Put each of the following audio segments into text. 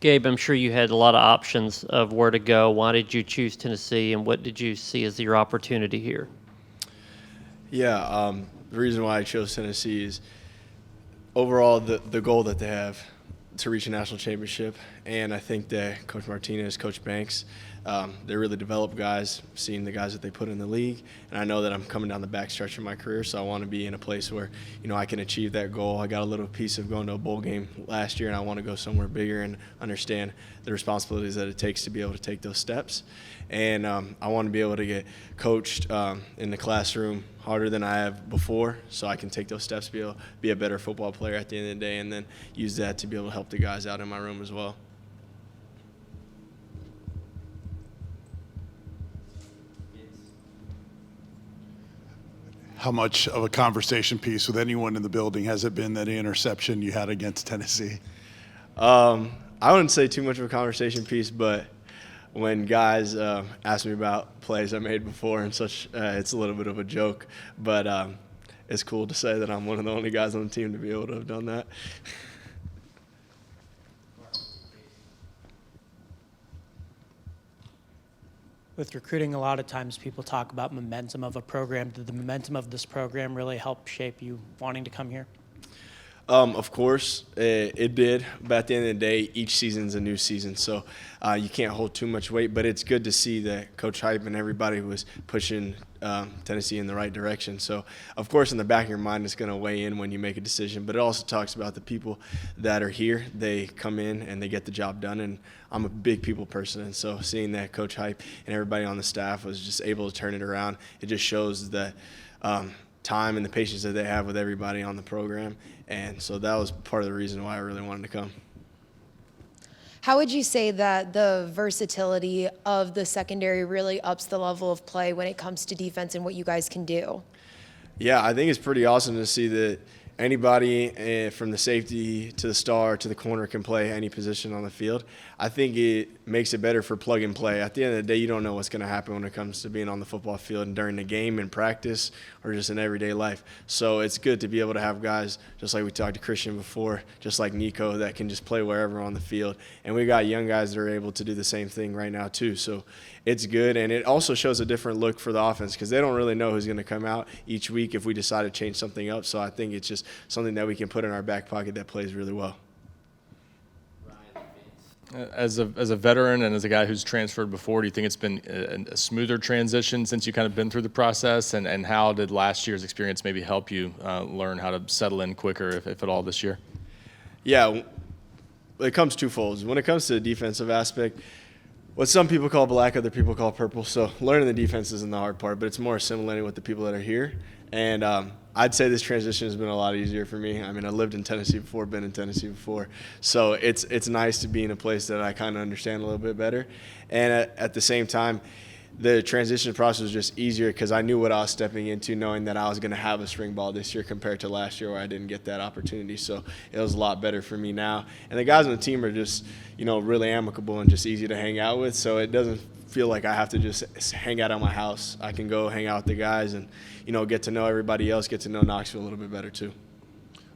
Gabe, I'm sure you had a lot of options of where to go. Why did you choose Tennessee, and what did you see as your opportunity here? Yeah, the reason why I chose Tennessee is overall the goal that they have to reach a national championship, and I think that Coach Martinez, Coach Banks, they really develop guys, seeing the guys that they put in the league, and I know that I'm coming down the backstretch of my career, so I want to be in a place where, I can achieve that goal. I got a little piece of going to a bowl game last year, and I want to go somewhere bigger and understand the responsibilities that it takes to be able to take those steps. And I want to be able to get coached in the classroom harder than I have before, so I can take those steps, be a better football player at the end of the day, and then use that to be able to help the guys out in my room as well. How much of a conversation piece with anyone in the building has it been that interception you had against Tennessee? I wouldn't say too much of a conversation piece, but when guys ask me about plays I made before and such, it's a little bit of a joke. But it's cool to say that I'm one of the only guys on the team to be able to have done that. With recruiting, a lot of times people talk about momentum of a program. Did the momentum of this program really help shape you wanting to come here? Of course, it did. But at the end of the day, each season's a new season, so you can't hold too much weight. But it's good to see that Coach Hype and everybody was pushing Tennessee in the right direction. So, of course, in the back of your mind, it's going to weigh in when you make a decision. But it also talks about the people that are here. They come in and they get the job done. And I'm a big people person, and so seeing that Coach Hype and everybody on the staff was just able to turn it around, it just shows that time and the patience that they have with everybody on the program. And so that was part of the reason why I really wanted to come. How would you say that the versatility of the secondary really ups the level of play when it comes to defense and what you guys can do? Yeah, I think it's pretty awesome to see that anybody from the safety to the star to the corner can play any position on the field. I think it makes it better for plug and play. At the end of the day, you don't know what's going to happen when it comes to being on the football field and during the game and practice or just in everyday life. So it's good to be able to have guys, just like we talked to Christian before, just like Nico, that can just play wherever on the field. And we got young guys that are able to do the same thing right now too. So it's good, and it also shows a different look for the offense because they don't really know who's going to come out each week if we decide to change something up. So I think it's just something that we can put in our back pocket that plays really well. As a veteran and as a guy who's transferred before, do you think it's been a smoother transition since you kind of been through the process? And how did last year's experience maybe help you learn how to settle in quicker, if at all, this year? Yeah, it comes twofold. When it comes to the defensive aspect, what some people call black, other people call purple. So learning the defense isn't the hard part, but it's more assimilating with the people that are here. And I'd say this transition has been a lot easier for me. I mean, I lived in Tennessee before, been in Tennessee before. So it's nice to be in a place that I kind of understand a little bit better. And at the same time, the transition process was just easier because I knew what I was stepping into, knowing that I was going to have a spring ball this year compared to last year where I didn't get that opportunity. So it was a lot better for me now. And the guys on the team are just, really amicable and just easy to hang out with. So it doesn't feel like I have to just hang out at my house. I can go hang out with the guys and, get to know everybody else, get to know Knoxville a little bit better too.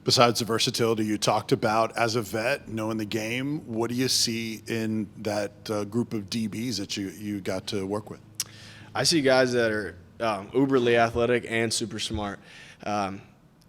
Besides the versatility you talked about as a vet, knowing the game, what do you see in that group of DBs that you got to work with? I see guys that are uberly athletic and super smart.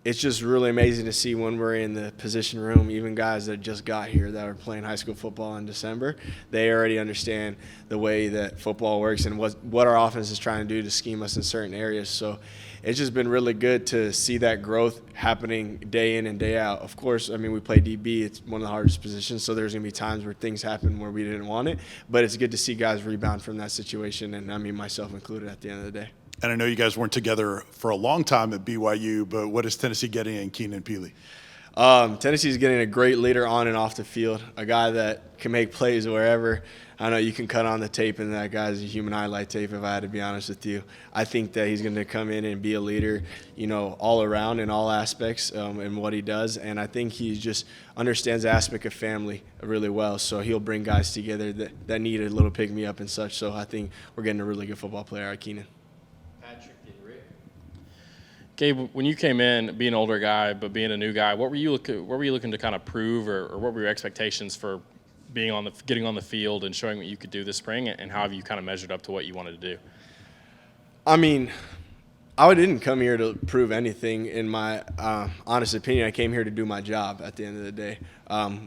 It's just really amazing to see when we're in the position room, even guys that just got here that are playing high school football in December, they already understand the way that football works and what our offense is trying to do to scheme us in certain areas. So it's just been really good to see that growth happening day in and day out. Of course, I mean, we play DB. It's one of the hardest positions, so there's going to be times where things happen where we didn't want it. But it's good to see guys rebound from that situation, and I mean, myself included at the end of the day. And I know you guys weren't together for a long time at BYU, but what is Tennessee getting in Keenan Peely? Tennessee's getting a great leader on and off the field, a guy that can make plays wherever. I know you can cut on the tape, and that guy's a human highlight tape, if I had to be honest with you. I think that he's going to come in and be a leader, all around in all aspects in what he does. And I think he just understands the aspect of family really well. So he'll bring guys together that need a little pick-me-up and such. So I think we're getting a really good football player out of Keenan. Gabe, when you came in, being an older guy but being a new guy, what were you looking to kind of prove, or what were your expectations for getting on the field and showing what you could do this spring, and how have you kind of measured up to what you wanted to do? I mean, I didn't come here to prove anything. In my honest opinion, I came here to do my job at the end of the day.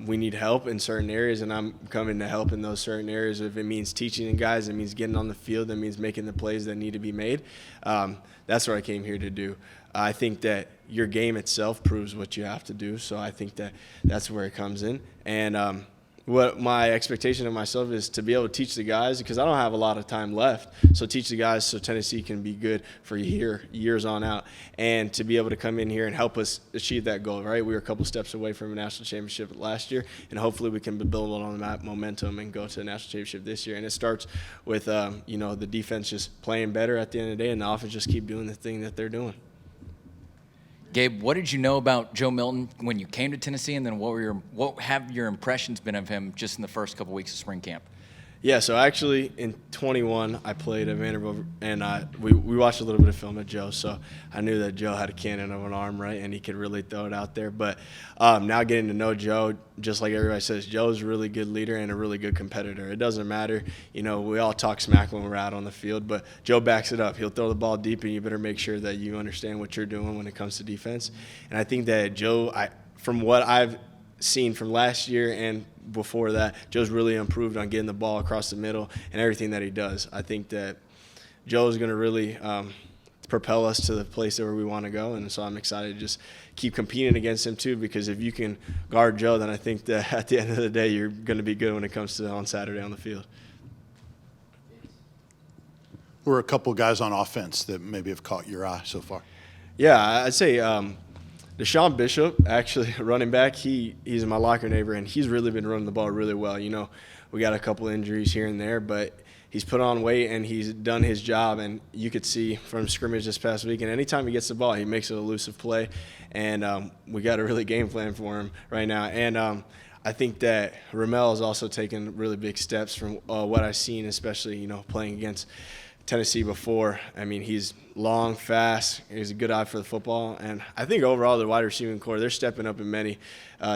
We need help in certain areas, and I'm coming to help in those certain areas. If it means teaching the guys, it means getting on the field, it means making the plays that need to be made. That's what I came here to do. I think that your game itself proves what you have to do, so I think that that's where it comes in. And what my expectation of myself is to be able to teach the guys, because I don't have a lot of time left, so teach the guys so Tennessee can be good for years on out, and to be able to come in here and help us achieve that goal, right? We were a couple steps away from a national championship last year, and hopefully we can build on that momentum and go to a national championship this year. And it starts with, the defense just playing better at the end of the day, and the offense just keep doing the thing that they're doing. Gabe, what did you know about Joe Milton when you came to Tennessee, and then what have your impressions been of him just in the first couple weeks of spring camp? Yeah, so actually in 21, I played at Vanderbilt, and we watched a little bit of film at Joe, so I knew that Joe had a cannon of an arm, right, and he could really throw it out there. But now getting to know Joe, just like everybody says, Joe's a really good leader and a really good competitor. It doesn't matter. We all talk smack when we're out on the field, but Joe backs it up. He'll throw the ball deep, and you better make sure that you understand what you're doing when it comes to defense. And I think that Joe, from what I've seen from last year and before that, Joe's really improved on getting the ball across the middle and everything that he does. I think that Joe's going to really propel us to the place where we want to go, and so I'm excited to just keep competing against him too, because if you can guard Joe, then I think that at the end of the day you're going to be good when it comes to on Saturday on the field. Who are a couple guys on offense that maybe have caught your eye so far? Yeah, I'd say Deshaun Bishop, actually, running back, he's my locker neighbor, and he's really been running the ball really well. We got a couple injuries here and there, but he's put on weight and he's done his job, and you could see from scrimmage this past week, and anytime he gets the ball, he makes an elusive play, and we got a really game plan for him right now. And I think that Ramel has also taken really big steps from what I've seen, especially, playing against Tennessee before. I mean, he's long, fast. He's a good eye for the football. And I think overall the wide receiving core, they're stepping up in many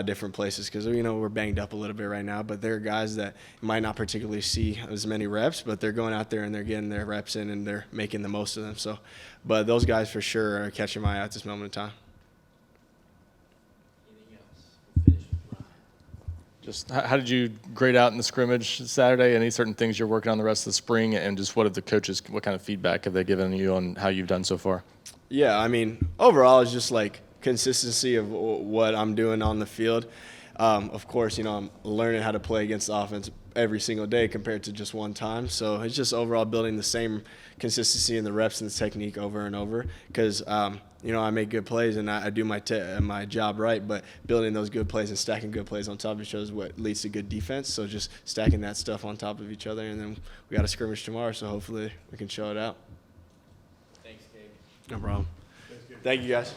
different places, because, we're banged up a little bit right now. But there are guys that might not particularly see as many reps, but they're going out there and they're getting their reps in and they're making the most of them. So, but those guys for sure are catching my eye at this moment in time. Just how did you grade out in the scrimmage Saturday? Any certain things you're working on the rest of the spring, and just what kind of feedback have they given you on how you've done so far? Yeah, I mean, overall it's just like consistency of what I'm doing on the field. Of course, I'm learning how to play against the offense every single day compared to just one time. So it's just overall building the same consistency in the reps and the technique over and over, because I make good plays and I do my job right, but building those good plays and stacking good plays on top of each other is what leads to good defense. So just stacking that stuff on top of each other, and then we got a scrimmage tomorrow, so hopefully we can show it out. Thanks, Gabe. No problem. Thank you, guys.